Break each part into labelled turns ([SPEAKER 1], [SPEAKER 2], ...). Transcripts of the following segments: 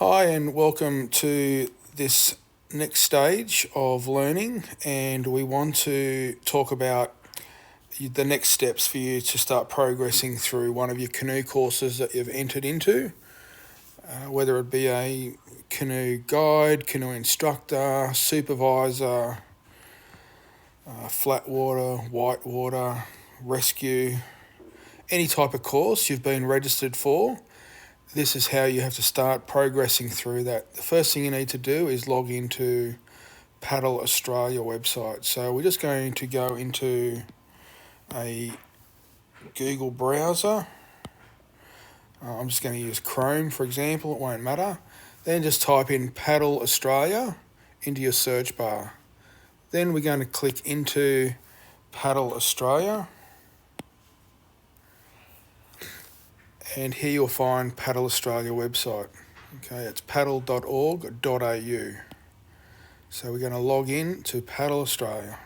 [SPEAKER 1] Hi and welcome to this next stage of learning, and we want to talk about the next steps for you to start progressing through one of your canoe courses that you've entered into, whether it be a canoe guide, canoe instructor, supervisor, flat water, white water, rescue, any type of course you've been registered for. This is how you have to start progressing through that. The first thing you need to do is log into Paddle Australia website. So we're just going to go into a Google browser. I'm just going to use Chrome, for example. It won't matter. Then just type in Paddle Australia into your search bar. Then we're going to click into Paddle Australia. And here you'll find Paddle Australia website. Okay, it's paddle.org.au. So we're going to log in to Paddle Australia.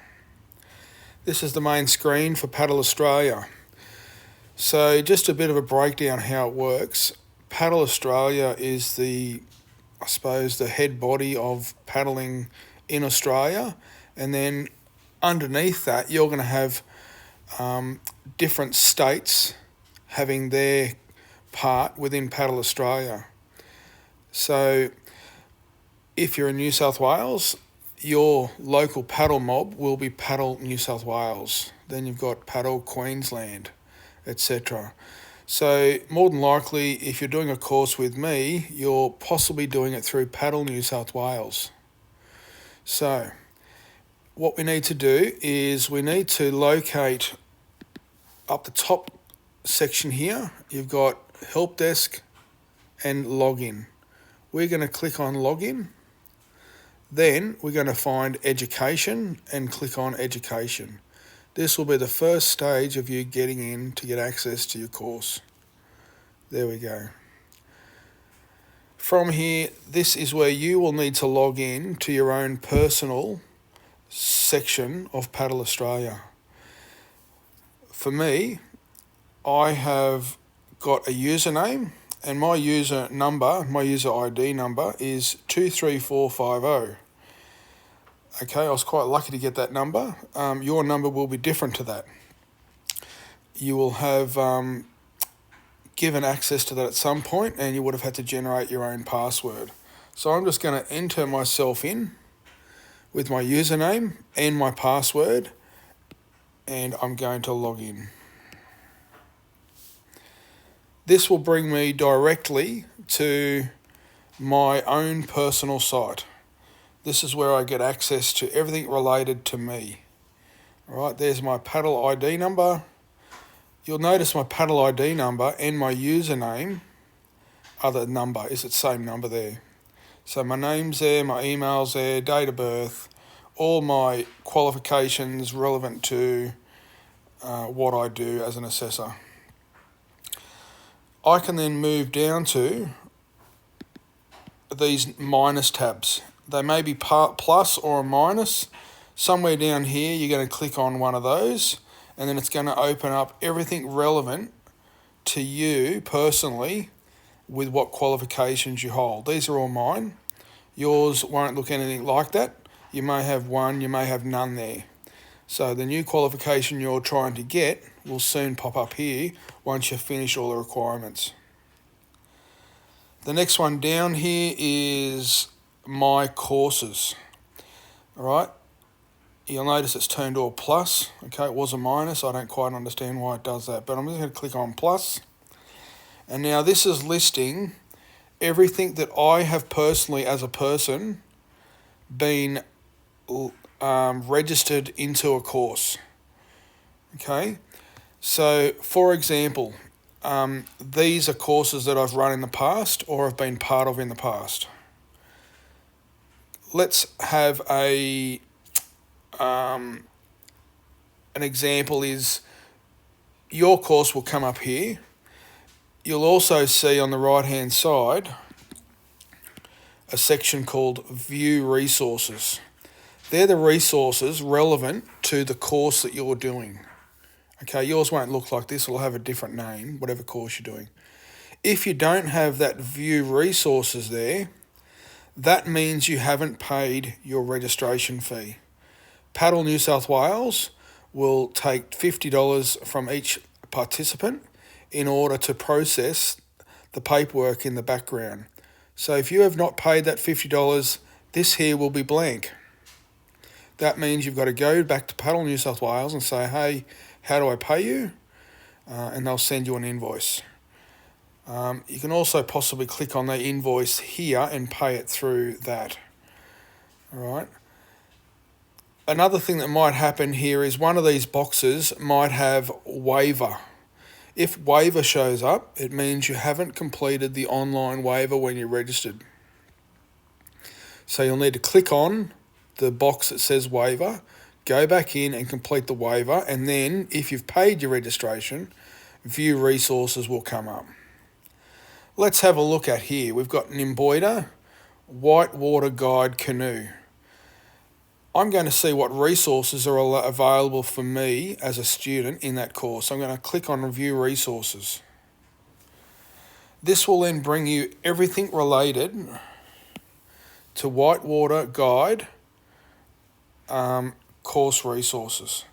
[SPEAKER 1] This is the main screen for Paddle Australia. So just a bit of a breakdown how it works. Paddle Australia is the head body of paddling in Australia. And then underneath that, you're going to have different states having their part within Paddle Australia. So if you're in New South Wales, your local paddle mob will be Paddle New South Wales. Then you've got Paddle Queensland, etc. So more than likely, if you're doing a course with me, you're possibly doing it through Paddle New South Wales. So what we need to do is we need to locate up the top section here. You've got help desk and login. We're going to click on login. Then we're going to find education and click on education. This will be the first stage of you getting in to get access to your course. There we go. From here, this is where you will need to log in to your own personal section of Paddle Australia. For me, I have got a username, and my user ID number is 23450. Okay, I was quite lucky to get that number. Your number will be different to that. You will have given access to that at some point, and you would have had to generate your own password. So I'm just going to enter myself in with my username and my password, and I'm going to log in. This will bring me directly to my own personal site. This is where I get access to everything related to me. All right, there's my paddle ID number. You'll notice my paddle ID number and my username are the number, is the same number there. So my name's there, my email's there, date of birth, all my qualifications relevant to what I do as an assessor. I can then move down to these minus tabs. They may be plus or a minus. Somewhere down here, you're going to click on one of those, and then it's going to open up everything relevant to you personally with what qualifications you hold. These are all mine. Yours won't look anything like that. You may have one, you may have none there. So the new qualification you're trying to get will soon pop up here once you finish all the requirements. The next one down here is my courses. All right. You'll notice it's turned to a plus. Okay, it was a minus. I don't quite understand why it does that, but I'm just going to click on plus. And now this is listing everything that I have personally as a person been registered into a course. Okay, so for example, these are courses that I've run in the past or have been part of in the past. Let's have an example is your course will come up here. You'll also see on the right hand side a section called View Resources. They're the resources relevant to the course that you're doing. Okay, yours won't look like this, it'll have a different name, whatever course you're doing. If you don't have that view resources there, that means you haven't paid your registration fee. Paddle New South Wales will take $50 from each participant in order to process the paperwork in the background. So if you have not paid that $50, this here will be blank. That means you've got to go back to Paddle New South Wales and say, hey, how do I pay you? And they'll send you an invoice. You can also possibly click on the invoice here and pay it through that. All right. Another thing that might happen here is one of these boxes might have waiver. If waiver shows up, it means you haven't completed the online waiver when you registered. So you'll need to click on the box that says waiver, go back in and complete the waiver, and then if you've paid your registration, view resources will come up. Let's have a look at here. We've got Nimboida Whitewater Guide Canoe. I'm going to see what resources are available for me as a student in that course. I'm going to click on Review Resources. This will then bring you everything related to Whitewater Guide course resources.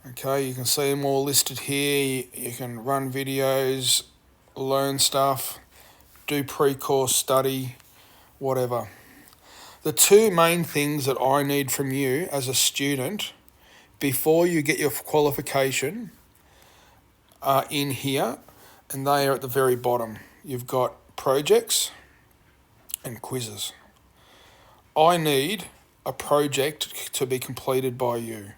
[SPEAKER 1] Okay, you can see them all listed here. You can run videos, learn stuff, do pre-course study, whatever. The two main things that I need from you as a student before you get your qualification are in here, and they are at the very bottom. You've got projects and quizzes. I need a project to be completed by you,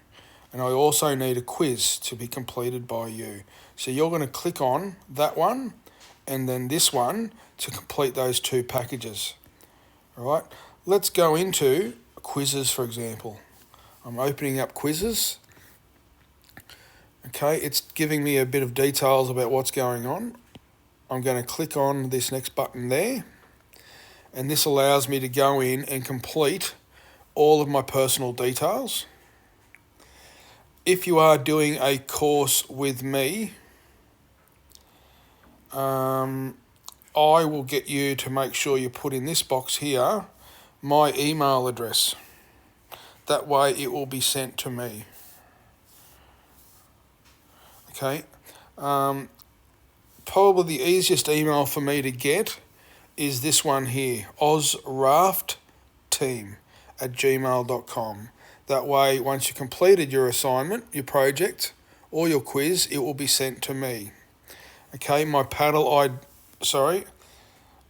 [SPEAKER 1] and I also need a quiz to be completed by you. So you're going to click on that one and then this one to complete those two packages. All right, let's go into quizzes, for example. I'm opening up quizzes. Okay, it's giving me a bit of details about what's going on. I'm going to click on this next button there, and this allows me to go in and complete all of my personal details. If you are doing a course with me, I will get you to make sure you put in this box here my email address. That way it will be sent to me. Okay. Probably the easiest email for me to get is this one here, ozraftteam@gmail.com. That way, once you completed your assignment, your project, or your quiz, it will be sent to me. Okay, my paddle ID,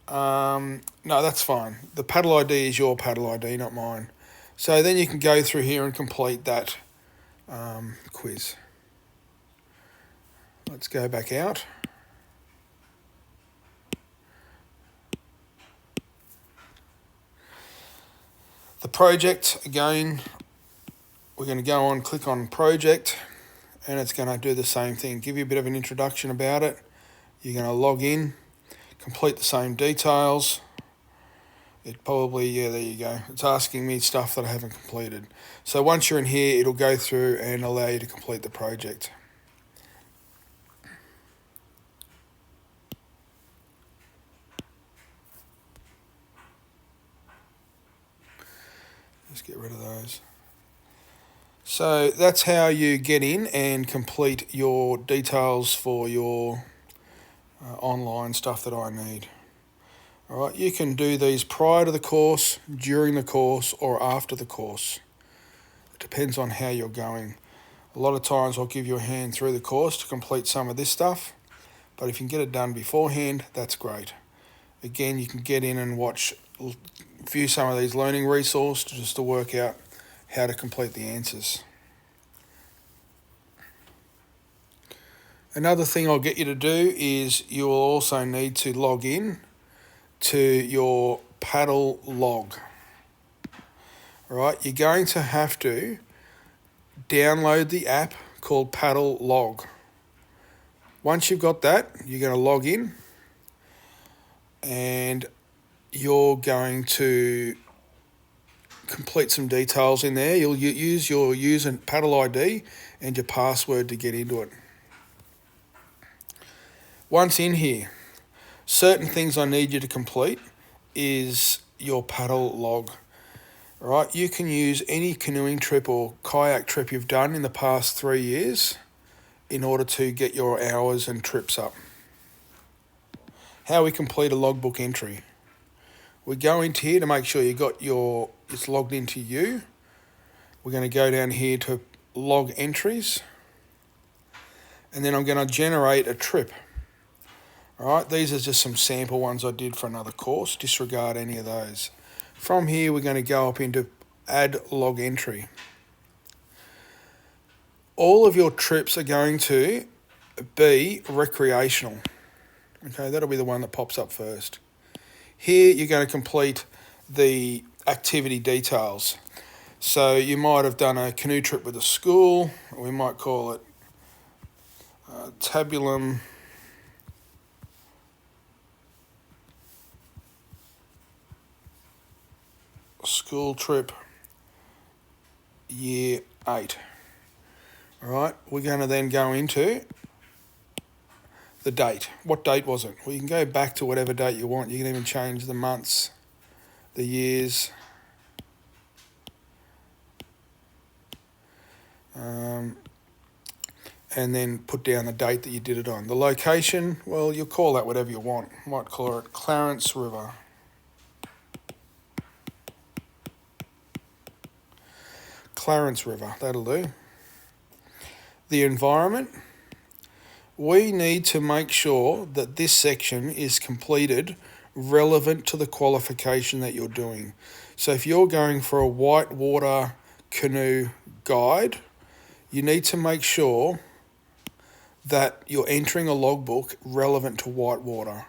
[SPEAKER 1] no, that's fine. The paddle ID is your paddle ID, not mine. So then you can go through here and complete that quiz. Let's go back out. The project, again, we're going to go on, click on project, and it's going to do the same thing, give you a bit of an introduction about it. You're going to log in, complete the same details. It probably, yeah, there you go. It's asking me stuff that I haven't completed. So once you're in here, it'll go through and allow you to complete the project. Let's get rid of those. So that's how you get in and complete your details for your online stuff that I need. All right, you can do these prior to the course, during the course, or after the course. It depends on how you're going. A lot of times I'll give you a hand through the course to complete some of this stuff, but if you can get it done beforehand, that's great. Again, you can get in and view some of these learning resources just to work out how to complete the answers. Another thing I'll get you to do is you will also need to log in to your paddle log. All right, you're going to have to download the app called Paddle Log. Once you've got that, you're going to log in and you're going to complete some details in there. You'll use your user paddle ID and your password to get into it. Once in here, certain things I need you to complete is your paddle log. All right, you can use any canoeing trip or kayak trip you've done in the past 3 years in order to get your hours and trips up. How we complete a logbook entry. We go into here to make sure it's logged into you. We're going to go down here to log entries, and then I'm going to generate a trip. All right, these are just some sample ones I did for another course. Disregard any of those. From here, we're going to go up into add log entry. All of your trips are going to be recreational. Okay, that'll be the one that pops up first. Here, you're going to complete the activity details. So you might have done a canoe trip with a school. We might call it Tabulum School Trip Year 8. All right, we're going to then go into the date. What date was it? Well, you can go back to whatever date you want. You can even change the months, the years. And then put down the date that you did it on. The location, well, you'll call that whatever you want. Might call it Clarence River. Clarence River, that'll do. The environment, we need to make sure that this section is completed relevant to the qualification that you're doing. So if you're going for a whitewater canoe guide, you need to make sure that you're entering a logbook relevant to whitewater.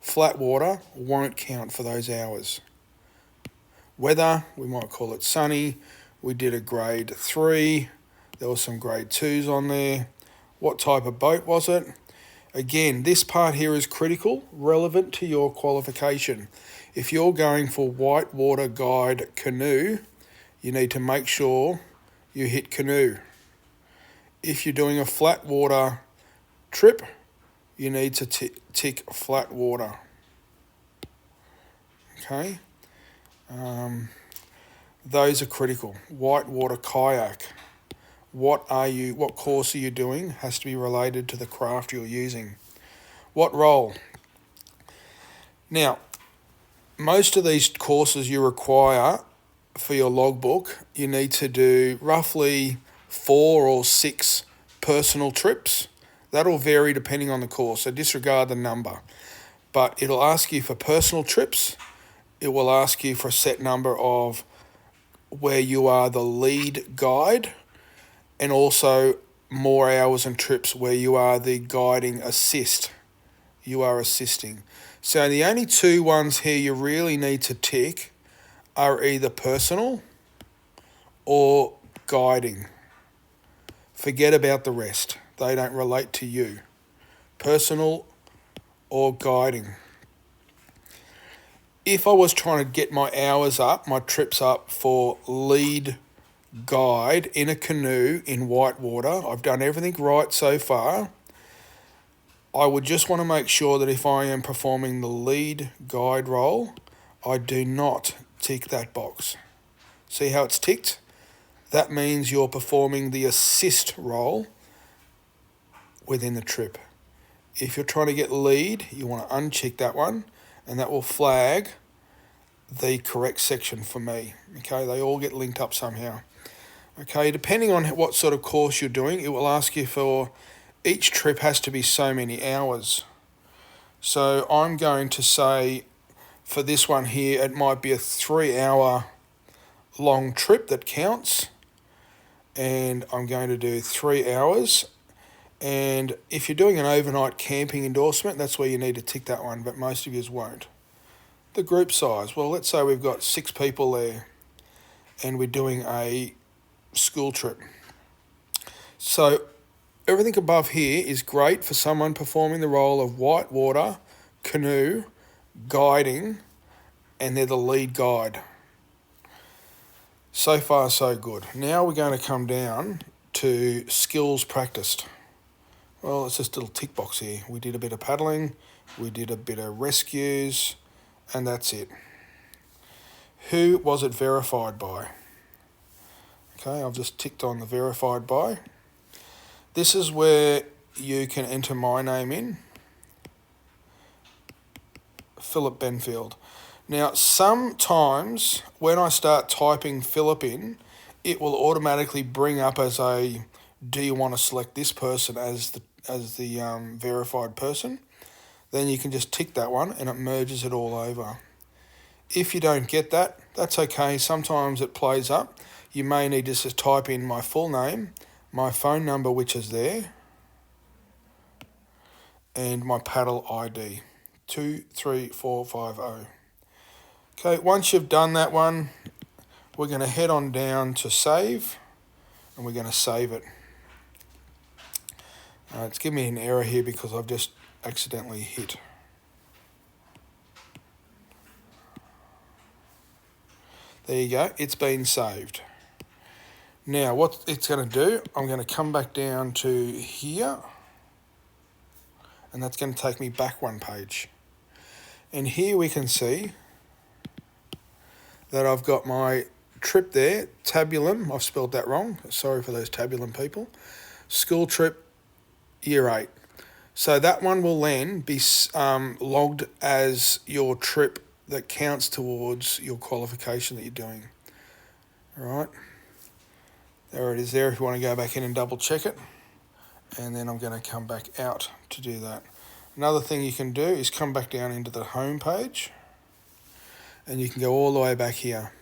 [SPEAKER 1] Flat water won't count for those hours. Weather, we might call it sunny. We did a grade 3. There was some grade 2s on there. What type of boat was it? Again, this part here is critical, relevant to your qualification. If you're going for whitewater guide canoe, you need to make sure you hit canoe. If you're doing a flat water trip, you need to tick flat water. Okay, those are critical. Whitewater kayak. What course are you doing? Has to be related to the craft you're using. What role? Now, most of these courses you require for your logbook, you need to do roughly 4 or 6 personal trips. That'll vary depending on the course, so disregard the number. But it'll ask you for personal trips. It will ask you for a set number of where you are the lead guide, and also more hours and trips where you are the guiding assist. You are assisting. So the only 2 ones here you really need to tick are either personal or guiding. Forget about the rest. They don't relate to you. Personal or guiding. If I was trying to get my hours up, my trips up for lead guide in a canoe in whitewater, I've done everything right so far. I would just want to make sure that if I am performing the lead guide role, I do not tick that box. See how it's ticked? That means you're performing the assist role within the trip. If you're trying to get lead, you want to uncheck that one, and that will flag the correct section for me. Okay, they all get linked up somehow. Okay, depending on what sort of course you're doing, it will ask you for each trip has to be so many hours. So I'm going to say for this one here, it might be a 3-hour long trip that counts. And I'm going to do 3 hours. And if you're doing an overnight camping endorsement, that's where you need to tick that one, but most of you won't. The group size, well, let's say we've got 6 people there and we're doing a school trip. So everything above here is great for someone performing the role of whitewater, canoe, guiding, and they're the lead guide. So far, so good. Now we're going to come down to skills practiced. Well, it's just a little tick box here. We did a bit of paddling, We did a bit of rescues, and that's it. Who was it verified by? Okay, I've just ticked on the verified by. This is where you can enter my name in, Philip Benfield. Now, sometimes when I start typing Philip in, it will automatically bring up as a, do you want to select this person as the verified person? Then you can just tick that one and it merges it all over. If you don't get that, that's okay. Sometimes it plays up. You may need to just type in my full name, my phone number, which is there, and my paddle ID, 23450. Okay, once you've done that one, we're going to head on down to save, and we're going to save it. It's giving me an error here because I've just accidentally hit. There you go, it's been saved. Now what it's going to do, I'm going to come back down to here, and that's going to take me back one page. And here we can see that I've got my trip there, Tabulum, I've spelled that wrong, sorry for those Tabulum people, school trip, year 8. So that one will then be logged as your trip that counts towards your qualification that you're doing. All right, there it is there if you want to go back in and double check it. And then I'm going to come back out to do that. Another thing you can do is come back down into the home page, and you can go all the way back here.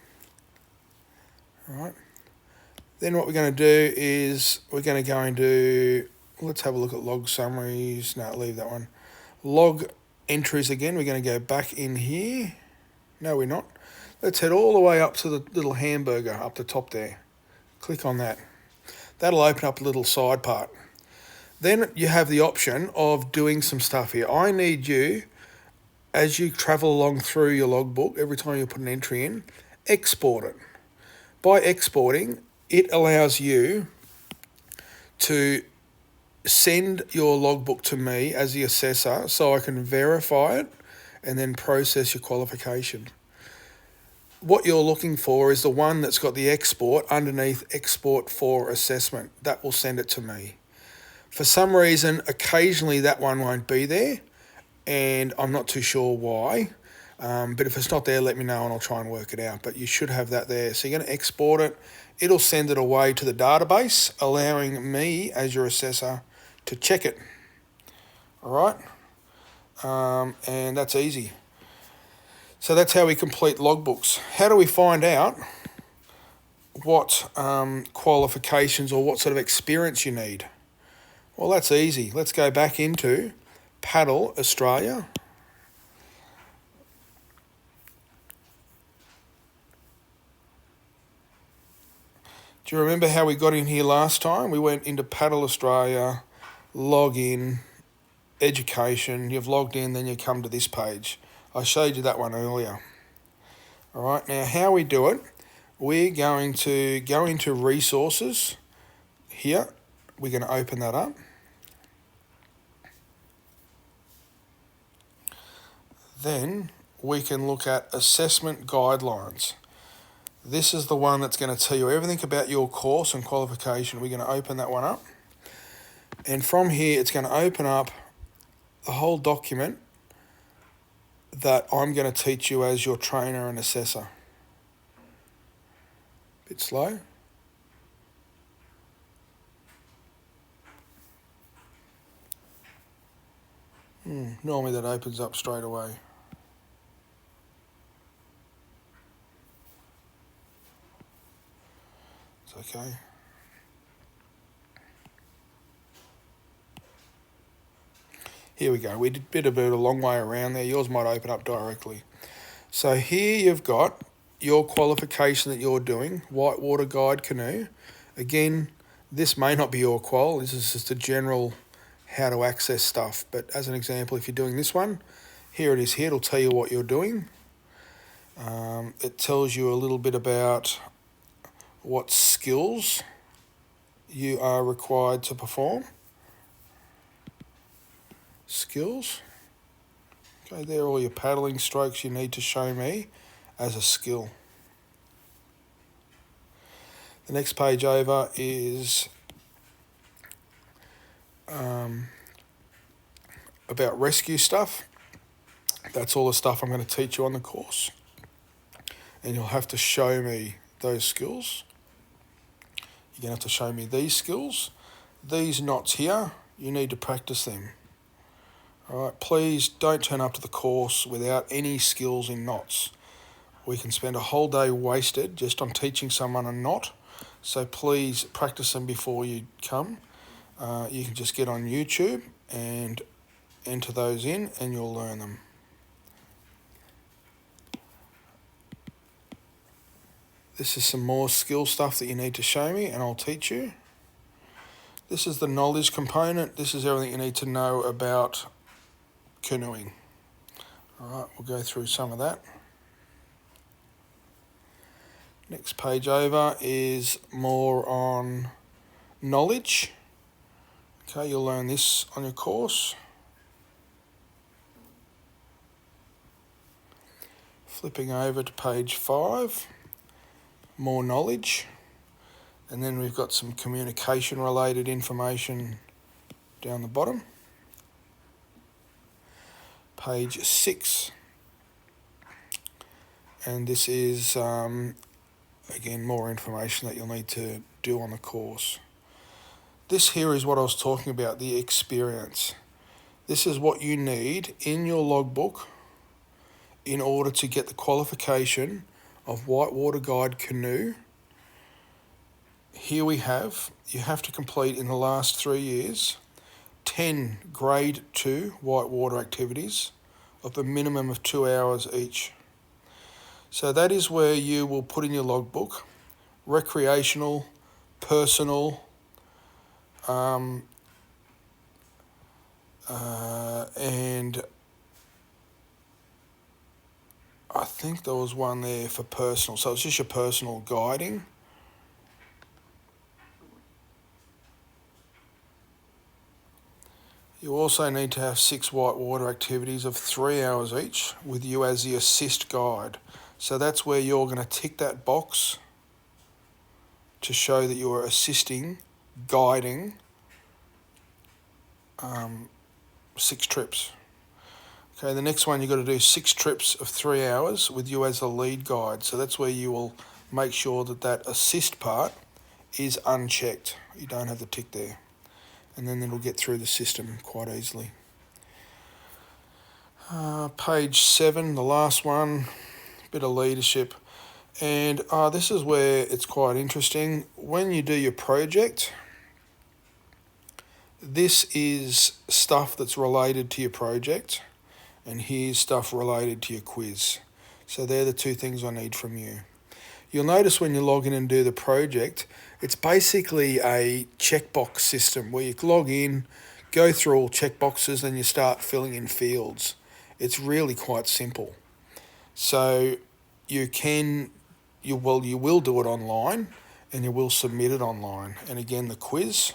[SPEAKER 1] All right. Then what we're going to do is we're going to go into, let's have a look at log summaries. No, leave that one. Log entries again. We're going to go back in here. No, we're not. Let's head all the way up to the little hamburger up the top there. Click on that. That'll open up a little side part. Then you have the option of doing some stuff here. I need you, as you travel along through your logbook, every time you put an entry in, export it. By exporting, it allows you to send your logbook to me as the assessor so I can verify it and then process your qualification. What you're looking for is the one that's got the export underneath export for assessment. That will send it to me. For some reason, occasionally that one won't be there, and I'm not too sure why. But if it's not there, let me know and I'll try and work it out. But you should have that there. So you're going to export it. It'll send it away to the database, allowing me as your assessor to check it. All right? And that's easy. So that's how we complete logbooks. How do we find out what qualifications or what sort of experience you need? Well, that's easy. Let's go back into Paddle Australia. Do you remember how we got in here last time? We went into Paddle Australia, log in, education. You've logged in, then you come to this page. I showed you that one earlier. All right, now how we do it, we're going to go into resources here. We're going to open that up. Then we can look at assessment guidelines. This is the one that's going to tell you everything about your course and qualification. We're going to open that one up. And from here, it's going to open up the whole document that I'm going to teach you as your trainer and assessor. Bit slow. Normally that opens up straight away. It's okay. Here we go. We did a bit of a long way around there. Yours might open up directly. So here you've got your qualification that you're doing, Whitewater Guide Canoe. Again, this may not be your qual. This is just a general how to access stuff. But as an example, if you're doing this one, here it is here. It'll tell you what you're doing. It tells you a little bit about what skills you are required to perform. Skills. Okay, there are all your paddling strokes you need to show me as a skill. The next page over is about rescue stuff. That's all the stuff I'm going to teach you on the course. And you'll have to show me those skills. You're going to have to show me these skills. These knots here, you need to practice them. All right, please don't turn up to the course without any skills in knots. We can spend a whole day wasted just on teaching someone a knot. So please practice them before you come. You can just get on YouTube and enter those in and you'll learn them. This is some more skill stuff that you need to show me and I'll teach you. This is the knowledge component. This is everything you need to know about canoeing. All right, we'll go through some of that. Next page over is more on knowledge. Okay, you'll learn this on your course. Flipping over to page 5, more knowledge. And then we've got some communication related information down the bottom. Page 6. And this is, again, more information that you'll need to do on the course. This here is what I was talking about, the experience. This is what you need in your logbook in order to get the qualification of Whitewater Guide Canoe. Here we have, you have to complete in the last 3 years 10 grade 2 whitewater activities of a minimum of 2 hours each. So that is where you will put in your logbook recreational, personal, and I think there was one there for personal. So it's just your personal guiding. You also need to have 6 whitewater activities of 3 hours each with you as the assist guide. So that's where you're going to tick that box to show that you are assisting, guiding 6 trips. Okay, the next one you've got to do 6 trips of 3 hours with you as the lead guide. So that's where you will make sure that that assist part is unchecked. You don't have the tick there. And then it'll get through the system quite easily. Page 7, the last one, bit of leadership. And this is where it's quite interesting. When you do your project, this is stuff that's related to your project, and here's stuff related to your quiz. So they're the 2 things I need from you. You'll notice when you log in and do the project, it's basically a checkbox system where you log in, go through all checkboxes, and you start filling in fields. It's really quite simple. So you will do it online, and you will submit it online. And again, the quiz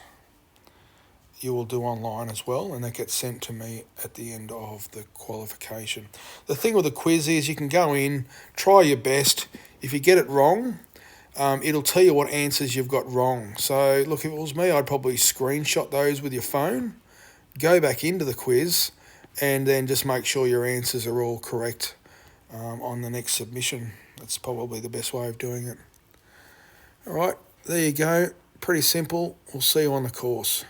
[SPEAKER 1] you will do online as well, and that gets sent to me at the end of the qualification. The thing with the quiz is you can go in, try your best. If you get it wrong, it'll tell you what answers you've got wrong. So look, if it was me, I'd probably screenshot those with your phone, go back into the quiz, and then just make sure your answers are all correct on the next submission. That's probably the best way of doing it. All right, there you go. Pretty simple. We'll see you on the course.